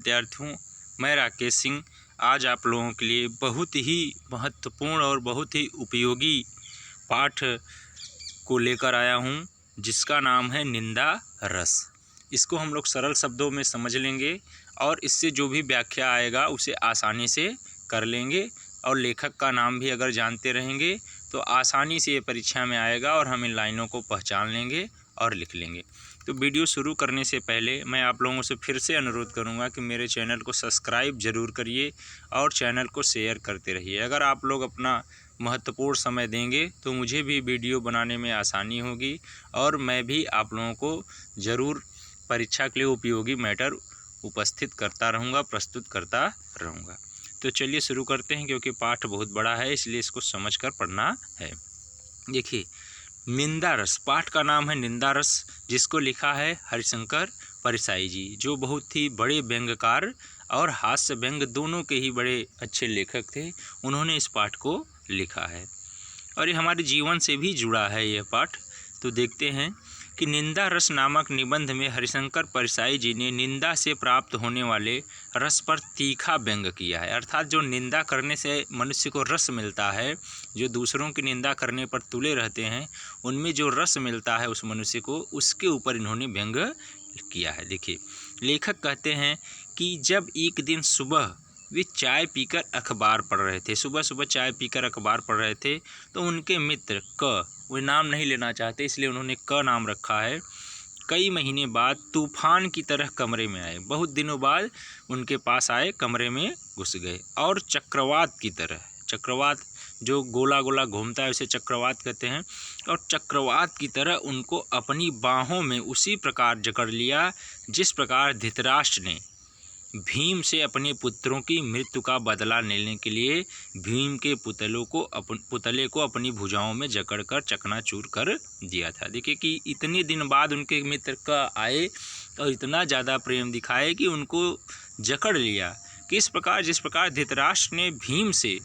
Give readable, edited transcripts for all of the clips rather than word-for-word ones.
विद्यार्थियों, मैं राकेश सिंह आज आप लोगों के लिए बहुत ही महत्वपूर्ण और बहुत ही उपयोगी पाठ को लेकर आया हूं, जिसका नाम है निंदा रस। इसको हम लोग सरल शब्दों में समझ लेंगे और इससे जो भी व्याख्या आएगा उसे आसानी से कर लेंगे, और लेखक का नाम भी अगर जानते रहेंगे तो आसानी से ये परीक्षा में आएगा और हम इन लाइनों को पहचान लेंगे और लिख लेंगे। तो वीडियो शुरू करने से पहले मैं आप लोगों से फिर से अनुरोध करूंगा कि मेरे चैनल को सब्सक्राइब ज़रूर करिए और चैनल को शेयर करते रहिए। अगर आप लोग अपना महत्वपूर्ण समय देंगे तो मुझे भी वीडियो बनाने में आसानी होगी और मैं भी आप लोगों को ज़रूर परीक्षा के लिए उपयोगी मैटर उपस्थित करता रहूँगा, प्रस्तुत करता रहूँगा। तो चलिए शुरू करते हैं, क्योंकि पाठ बहुत बड़ा है इसलिए इसको समझकर पढ़ना है। देखिए, निंदा रस, पाठ का नाम है निंदा रस, जिसको लिखा है हरिशंकर परसाई जी, जो बहुत ही बड़े व्यंग्यकार और हास्य व्यंग दोनों के ही बड़े अच्छे लेखक थे। उन्होंने इस पाठ को लिखा है और ये हमारे जीवन से भी जुड़ा है यह पाठ। तो देखते हैं कि निंदा रस नामक निबंध में हरिशंकर परसाई जी ने निंदा से प्राप्त होने वाले रस पर तीखा व्यंग किया है। अर्थात जो निंदा करने से मनुष्य को रस मिलता है, जो दूसरों की निंदा करने पर तुले रहते हैं, उनमें जो रस मिलता है उस मनुष्य को, उसके ऊपर इन्होंने व्यंग किया है। देखिए, लेखक कहते हैं कि जब एक दिन सुबह वे चाय पीकर अखबार पढ़ रहे थे, सुबह सुबह चाय पीकर अखबार पढ़ रहे थे, तो उनके मित्र क, वे नाम नहीं लेना चाहते इसलिए उन्होंने क नाम रखा है, कई महीने बाद तूफान की तरह कमरे में आए। बहुत दिनों बाद उनके पास आए, कमरे में घुस गए और चक्रवात की तरह, चक्रवात जो गोला गोला घूमता है उसे चक्रवात कहते हैं, और चक्रवात की तरह उनको अपनी बाहों में उसी प्रकार जकड़ लिया जिस प्रकार धृतराष्ट्र ने भीम से अपने पुत्रों की मृत्यु का बदला लेने के लिए भीम के पुतले को अपनी भुजाओं में जकड़कर चकनाचूर कर दिया था। देखिए कि इतने दिन बाद उनके मित्र का आए और इतना ज़्यादा प्रेम दिखाए कि उनको जकड़ लिया। किस प्रकार, जिस प्रकार धृतराष्ट्र ने भीम से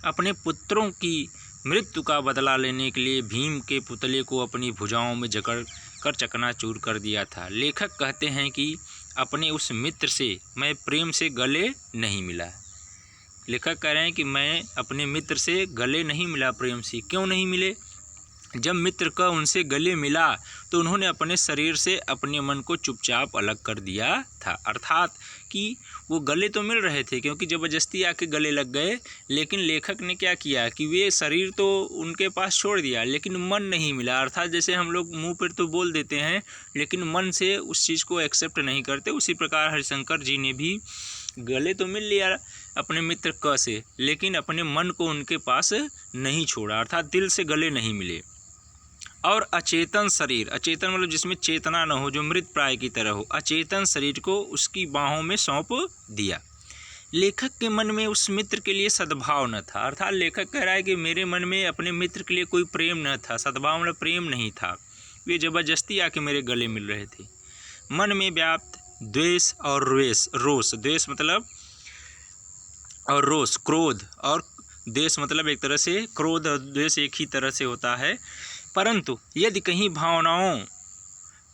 अपने पुत्रों की मृत्यु का बदला लेने के लिए भीम के पुतले को अपनी भुजाओं में जकड़ कर चकनाचूर कर दिया था। लेखक कहते हैं कि अपने उस मित्र से मैं प्रेम से गले नहीं मिला। लेखक कह रहे हैं कि मैं अपने मित्र से गले नहीं मिला, प्रेम से। क्यों नहीं मिले? जब मित्र का उनसे गले मिला तो उन्होंने अपने शरीर से अपने मन को चुपचाप अलग कर दिया था। अर्थात कि वो गले तो मिल रहे थे क्योंकि ज़बरदस्ती आके गले लग गए, लेकिन लेखक ने क्या किया कि वे शरीर तो उनके पास छोड़ दिया लेकिन मन नहीं मिला। अर्थात जैसे हम लोग मुंह पर तो बोल देते हैं लेकिन मन से उस चीज़ को एक्सेप्ट नहीं करते, उसी प्रकार हरिशंकर जी ने भी गले तो मिल लिया अपने मित्र क से, लेकिन अपने मन को उनके पास नहीं छोड़ा, अर्थात दिल से गले नहीं मिले। और अचेतन शरीर, अचेतन मतलब जिसमें चेतना न हो, जो मृत प्राय की तरह हो, अचेतन शरीर को उसकी बाहों में सौंप दिया। लेखक के मन में उस मित्र के लिए सद्भाव न था। अर्थात लेखक कह रहा है कि मेरे मन में अपने मित्र के लिए कोई प्रेम न था, सद्भाव मतलब प्रेम नहीं था, वे जबरदस्ती आके मेरे गले मिल रहे थे। मन में व्याप्त द्वेष और रोष, द्वेष मतलब और रोष, क्रोध, और द्वेष मतलब एक तरह से क्रोध और द्वेष एक ही तरह से होता है। परंतु यदि कहीं भावनाओं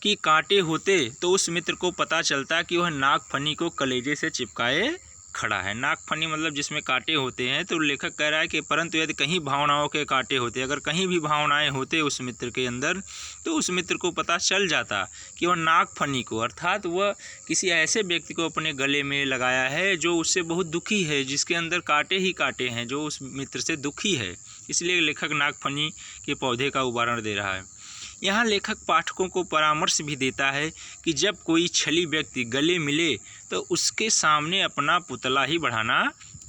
की कांटे होते तो उस मित्र को पता चलता कि वह नागफनी को कलेजे से चिपकाए खड़ा है। नागफनी मतलब जिसमें कांटे होते हैं। तो लेखक कह रहा है कि परंतु यदि कहीं भावनाओं के कांटे होते, अगर कहीं भी भावनाएं होते उस मित्र के अंदर, तो उस मित्र को पता चल जाता कि वह नागफनी को, अर्थात वह किसी ऐसे व्यक्ति को अपने गले में लगाया है जो उससे बहुत दुखी है, जिसके अंदर कांटे ही कांटे हैं, जो उस मित्र से दुखी है। इसलिए लेखक नागफनी के पौधे का उदाहरण दे रहा है। यहाँ लेखक पाठकों को परामर्श भी देता है कि जब कोई छली व्यक्ति गले मिले तो उसके सामने अपना पुतला ही बढ़ाना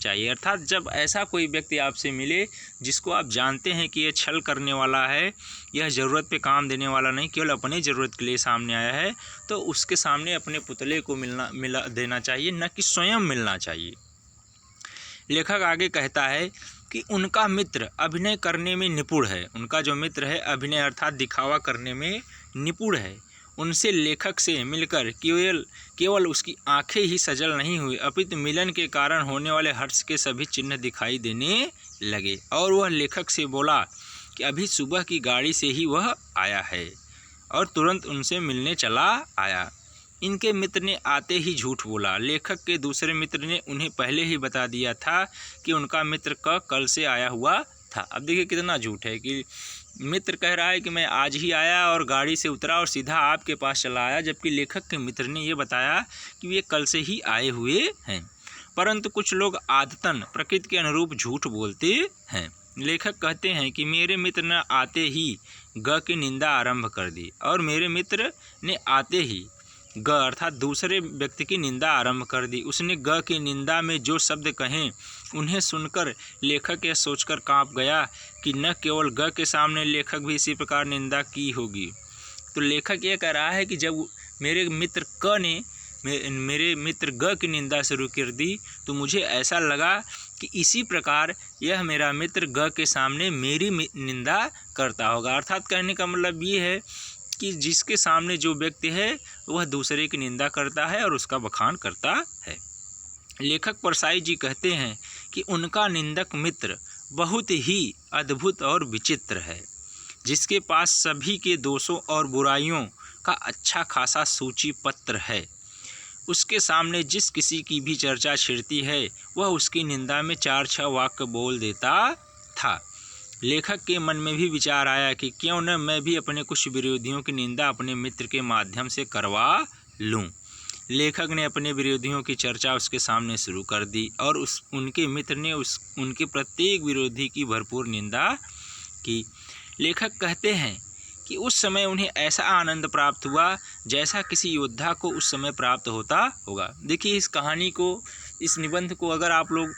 चाहिए। अर्थात जब ऐसा कोई व्यक्ति आपसे मिले जिसको आप जानते हैं कि यह छल करने वाला है, यह ज़रूरत पे काम देने वाला नहीं, केवल अपनी ज़रूरत के लिए सामने आया है, तो उसके सामने अपने पुतले को मिला देना चाहिए, न कि स्वयं मिलना चाहिए। लेखक आगे कहता है कि उनका मित्र अभिनय करने में निपुण है। उनका जो मित्र है अभिनय अर्थात दिखावा करने में निपुण है। उनसे लेखक से मिलकर केवल उसकी आंखें ही सजल नहीं हुई, अपितु मिलन के कारण होने वाले हर्ष के सभी चिन्ह दिखाई देने लगे। और वह लेखक से बोला कि अभी सुबह की गाड़ी से ही वह आया है और तुरंत उनसे मिलने चला आया। इनके मित्र ने आते ही झूठ बोला। लेखक के दूसरे मित्र ने उन्हें पहले ही बता दिया था कि उनका मित्र कल से आया हुआ था। अब देखिए कितना झूठ है कि मित्र कह रहा है कि मैं आज ही आया और गाड़ी से उतरा और सीधा आपके पास चला आया, जबकि लेखक के मित्र ने ये बताया कि वे कल से ही आए हुए हैं। परंतु कुछ लोग आदतन प्रकृति के अनुरूप झूठ बोलते हैं। लेखक कहते हैं कि मेरे मित्र ने आते ही ग की निंदा आरंभ कर दी और मेरे मित्र ने आते ही ग अर्थात दूसरे व्यक्ति की निंदा आरंभ कर दी। उसने ग की निंदा में जो शब्द कहें उन्हें सुनकर लेखक यह सोचकर कांप गया कि न केवल ग के सामने लेखक भी इसी प्रकार निंदा की होगी। तो लेखक ये कह रहा है कि जब मेरे मित्र क ने मेरे मित्र ग की निंदा शुरू कर दी तो मुझे ऐसा लगा कि इसी प्रकार यह मेरा मित्र ग के सामने मेरी निंदा करता होगा। अर्थात कहने का मतलब ये है कि जिसके सामने जो व्यक्ति है वह दूसरे की निंदा करता है और उसका बखान करता है। लेखक परसाई जी कहते हैं कि उनका निंदक मित्र बहुत ही अद्भुत और विचित्र है, जिसके पास सभी के दोषों और बुराइयों का अच्छा खासा सूची पत्र है। उसके सामने जिस किसी की भी चर्चा छिड़ती है वह उसकी निंदा में 4-6 वाक्य बोल देता था। लेखक के मन में भी विचार आया कि क्यों न मैं भी अपने कुछ विरोधियों की निंदा अपने मित्र के माध्यम से करवा लूं। लेखक ने अपने विरोधियों की चर्चा उसके सामने शुरू कर दी और उनके मित्र ने उनके प्रत्येक विरोधी की भरपूर निंदा की। लेखक कहते हैं कि उस समय उन्हें ऐसा आनंद प्राप्त हुआ जैसा किसी योद्धा को उस समय प्राप्त होता होगा। देखिए इस कहानी को, इस निबंध को अगर आप लोग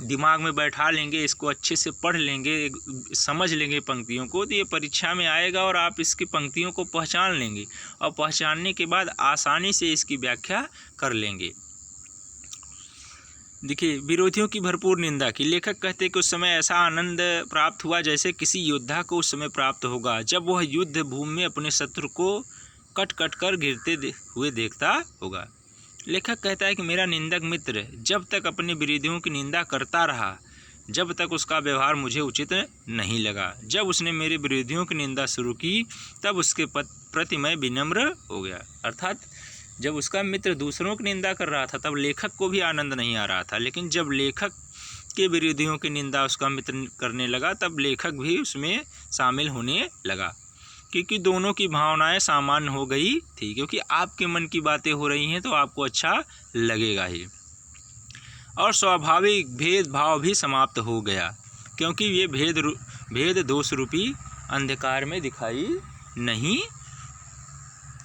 दिमाग में बैठा लेंगे, इसको अच्छे से पढ़ लेंगे, समझ लेंगे पंक्तियों को, तो ये परीक्षा में आएगा और आप इसकी पंक्तियों को पहचान लेंगे और पहचानने के बाद आसानी से इसकी व्याख्या कर लेंगे। देखिए विरोधियों की भरपूर निंदा की। लेखक कहते हैं कि उस समय ऐसा आनंद प्राप्त हुआ जैसे किसी योद्धा को उस समय प्राप्त होगा जब वह युद्ध भूमि में अपने शत्रु को कट कट कर गिरते हुए देखता होगा। लेखक कहता है कि मेरा निंदक मित्र जब तक अपने विरोधियों की निंदा करता रहा जब तक उसका व्यवहार मुझे उचित नहीं लगा। जब उसने मेरे विरोधियों की निंदा शुरू की तब उसके प्रति मैं विनम्र हो गया। अर्थात जब उसका मित्र दूसरों की निंदा कर रहा था तब लेखक को भी आनंद नहीं आ रहा था, लेकिन जब लेखक के विरोधियों की निंदा उसका मित्र करने लगा तब लेखक भी उसमें शामिल होने लगा, क्योंकि दोनों की भावनाएं सामान्य हो गई थी। क्योंकि आपके मन की बातें हो रही हैं तो आपको अच्छा लगेगा ही, और स्वाभाविक भेदभाव भी समाप्त हो गया, क्योंकि ये भेद दोष रूपी अंधकार में दिखाई नहीं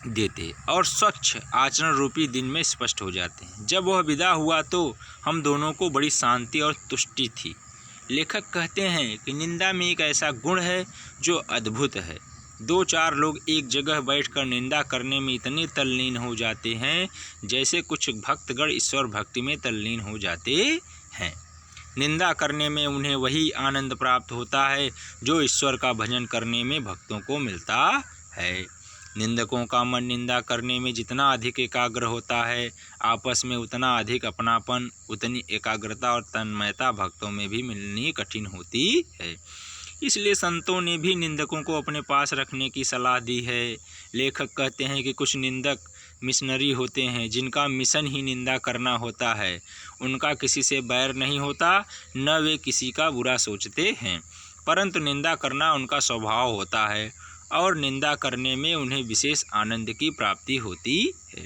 देते और स्वच्छ आचरण रूपी दिन में स्पष्ट हो जाते हैं। जब वह विदा हुआ तो हम दोनों को बड़ी शांति और तुष्टि थी। लेखक कहते हैं कि निंदा में एक ऐसा गुण है जो अद्भुत है। 2-4 लोग एक जगह बैठकर निंदा करने में इतने तल्लीन हो जाते हैं जैसे कुछ भक्तगण ईश्वर भक्ति में तल्लीन हो जाते हैं। निंदा करने में उन्हें वही आनंद प्राप्त होता है जो ईश्वर का भजन करने में भक्तों को मिलता है। निंदकों का मन निंदा करने में जितना अधिक एकाग्र होता है, आपस में उतना अधिक अपनापन, उतनी एकाग्रता और तन्मयता भक्तों में भी मिलनी कठिन होती है। इसलिए संतों ने भी निंदकों को अपने पास रखने की सलाह दी है। लेखक कहते हैं कि कुछ निंदक मिशनरी होते हैं जिनका मिशन ही निंदा करना होता है। उनका किसी से बैर नहीं होता, न वे किसी का बुरा सोचते हैं, परंतु निंदा करना उनका स्वभाव होता है और निंदा करने में उन्हें विशेष आनंद की प्राप्ति होती है,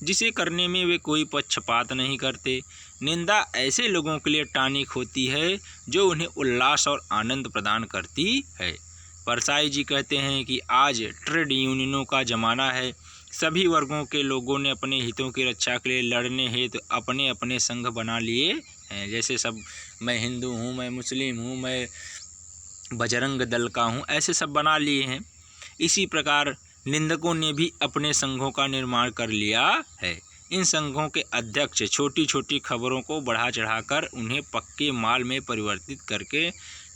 जिसे करने में वे कोई पक्षपात नहीं करते। निंदा ऐसे लोगों के लिए टॉनिक होती है जो उन्हें उल्लास और आनंद प्रदान करती है। परसाई जी कहते हैं कि आज ट्रेड यूनियनों का ज़माना है। सभी वर्गों के लोगों ने अपने हितों की रक्षा के लिए लड़ने हेतु अपने अपने संघ बना लिए हैं। जैसे सब, मैं हिंदू हूँ, मैं मुस्लिम हूँ, मैं बजरंग दल का हूँ, ऐसे सब बना लिए हैं। इसी प्रकार निंदकों ने भी अपने संघों का निर्माण कर लिया है। इन संघों के अध्यक्ष छोटी छोटी खबरों को बढ़ा चढ़ाकर उन्हें पक्के माल में परिवर्तित करके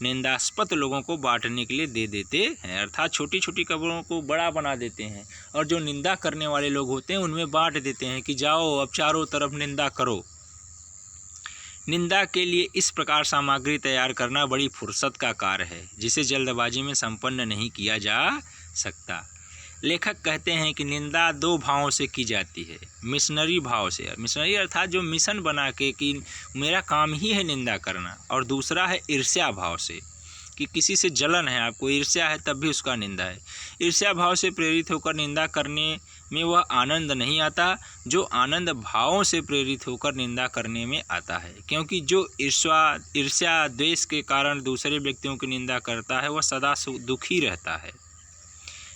निंदास्पद लोगों को बांटने के लिए दे देते हैं। अर्थात छोटी छोटी खबरों को बड़ा बना देते हैं और जो निंदा करने वाले लोग होते हैं उनमें बांट देते हैं कि जाओ अब चारों तरफ निंदा करो। निंदा के लिए इस प्रकार सामग्री तैयार करना बड़ी फुर्सत का कार्य है जिसे जल्दबाजी में संपन्न नहीं किया जा सकता। लेखक कहते हैं कि निंदा दो भावों से की जाती है। मिशनरी भाव से, मिशनरी अर्थात जो मिशन बना के कि मेरा काम ही है निंदा करना, और दूसरा है ईर्ष्या भाव से कि किसी से जलन है, आपको ईर्ष्या है तब भी उसका निंदा है। ईर्ष्या भाव से प्रेरित होकर निंदा करने में वह आनंद नहीं आता जो आनंद भावों से प्रेरित होकर निंदा करने में आता है, क्योंकि जो ईर्ष्या द्वेष के कारण दूसरे व्यक्तियों की निंदा करता है वह सदा दुखी रहता है।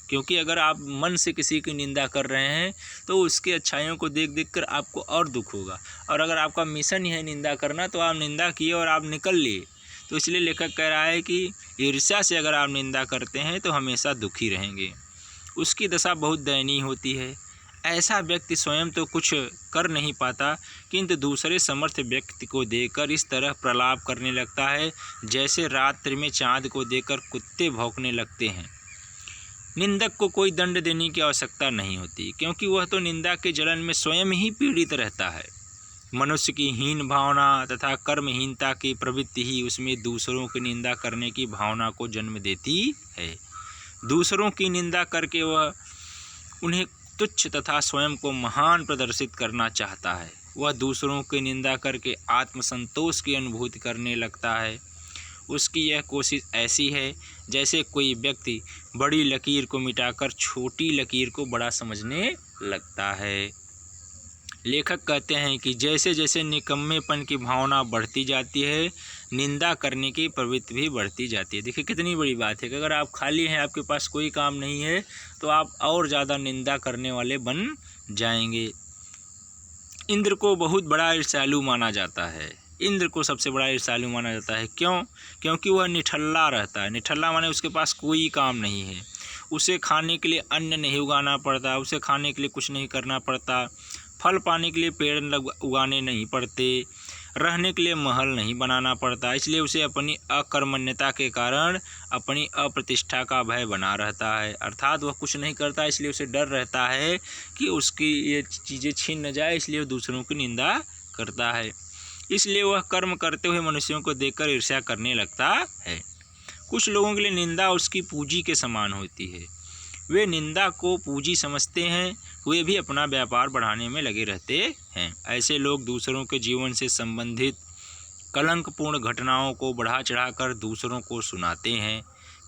क्योंकि अगर आप मन से किसी की निंदा कर रहे हैं तो उसकी अच्छाइयों को देख देख कर आपको और दुख होगा, और अगर आपका मिशन ही है निंदा करना तो आप निंदा किए और आप निकल लिए। तो इसलिए लेखक कह रहा है कि ईर्ष्या से अगर आप निंदा करते हैं तो हमेशा दुखी रहेंगे, उसकी दशा बहुत दयनीय होती है। ऐसा व्यक्ति स्वयं तो कुछ कर नहीं पाता, किंतु दूसरे समर्थ व्यक्ति को देखकर इस तरह प्रलाप करने लगता है जैसे रात्रि में चाँद को देखकर कुत्ते भौंकने लगते हैं। निंदक को कोई दंड देने की आवश्यकता नहीं होती, क्योंकि वह तो निंदा के जलन में स्वयं ही पीड़ित रहता है। मनुष्य की हीन भावना तथा कर्महीनता की प्रवृत्ति ही उसमें दूसरों की निंदा करने की भावना को जन्म देती है। दूसरों की निंदा करके वह उन्हें तुच्छ तथा स्वयं को महान प्रदर्शित करना चाहता है। वह दूसरों की निंदा करके आत्मसंतोष की अनुभूति करने लगता है। उसकी यह कोशिश ऐसी है जैसे कोई व्यक्ति बड़ी लकीर को मिटाकर छोटी लकीर को बड़ा समझने लगता है। लेखक कहते हैं कि जैसे जैसे निकम्मेपन की भावना बढ़ती जाती है, निंदा करने की प्रवृत्ति भी बढ़ती जाती है। देखिए कितनी बड़ी बात है कि अगर आप खाली हैं, आपके पास कोई काम नहीं है, तो आप और ज़्यादा निंदा करने वाले बन जाएंगे। इंद्र को बहुत बड़ा ईर्ष्यालु माना जाता है। इंद्र को सबसे बड़ा ईर्ष्यालु माना जाता है। क्यों? क्योंकि वह निठल्ला रहता है। निठल्ला माने उसके पास कोई काम नहीं है, उसे खाने के लिए अन्न नहीं उगाना पड़ता, उसे खाने के लिए कुछ नहीं करना पड़ता, फल पाने के लिए पेड़ उगाने नहीं पड़ते, रहने के लिए महल नहीं बनाना पड़ता। इसलिए उसे अपनी अकर्मण्यता के कारण अपनी अप्रतिष्ठा का भय बना रहता है। अर्थात वह कुछ नहीं करता, इसलिए उसे डर रहता है कि उसकी ये चीज़ें छीन न जाए, इसलिए वह दूसरों की निंदा करता है। इसलिए वह कर्म करते हुए मनुष्यों को देखकर ईर्ष्या करने लगता है। कुछ लोगों के लिए निंदा उसकी पूंजी के समान होती है। वे निंदा को पूंजी समझते हैं, वे भी अपना व्यापार बढ़ाने में लगे रहते हैं। ऐसे लोग दूसरों के जीवन से संबंधित कलंकपूर्ण घटनाओं को बढ़ा चढ़ाकर दूसरों को सुनाते हैं।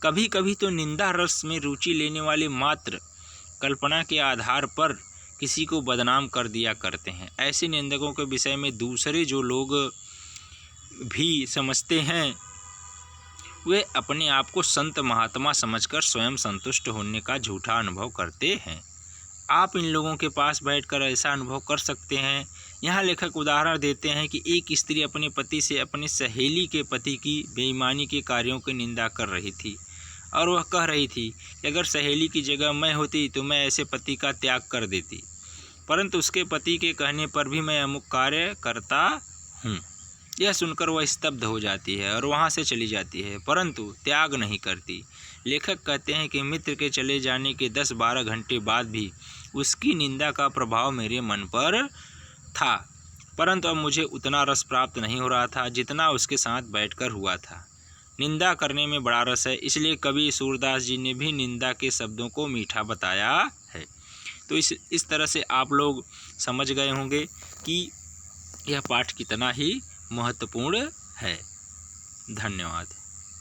कभी कभी तो निंदा रस में रुचि लेने वाले मात्र कल्पना के आधार पर किसी को बदनाम कर दिया करते हैं। ऐसे निंदकों के विषय में दूसरे जो लोग भी समझते हैं, वे अपने आप को संत महात्मा समझकर स्वयं संतुष्ट होने का झूठा अनुभव करते हैं। आप इन लोगों के पास बैठकर ऐसा अनुभव कर सकते हैं। यहाँ लेखक उदाहरण देते हैं कि एक स्त्री अपने पति से अपनी सहेली के पति की बेईमानी के कार्यों की निंदा कर रही थी, और वह कह रही थी कि अगर सहेली की जगह मैं होती तो मैं ऐसे पति का त्याग कर देती, परंतु उसके पति के कहने पर भी मैं अमुक कार्य करता हूँ। यह सुनकर वह स्तब्ध हो जाती है और वहाँ से चली जाती है, परंतु त्याग नहीं करती। लेखक कहते हैं कि मित्र के चले जाने के 10-12 घंटे बाद भी उसकी निंदा का प्रभाव मेरे मन पर था, परंतु अब मुझे उतना रस प्राप्त नहीं हो रहा था जितना उसके साथ बैठकर हुआ था। निंदा करने में बड़ा रस है, इसलिए कवि सूरदास जी ने भी निंदा के शब्दों को मीठा बताया है। तो इस तरह से आप लोग समझ गए होंगे कि यह पाठ कितना ही महत्वपूर्ण है। धन्यवाद।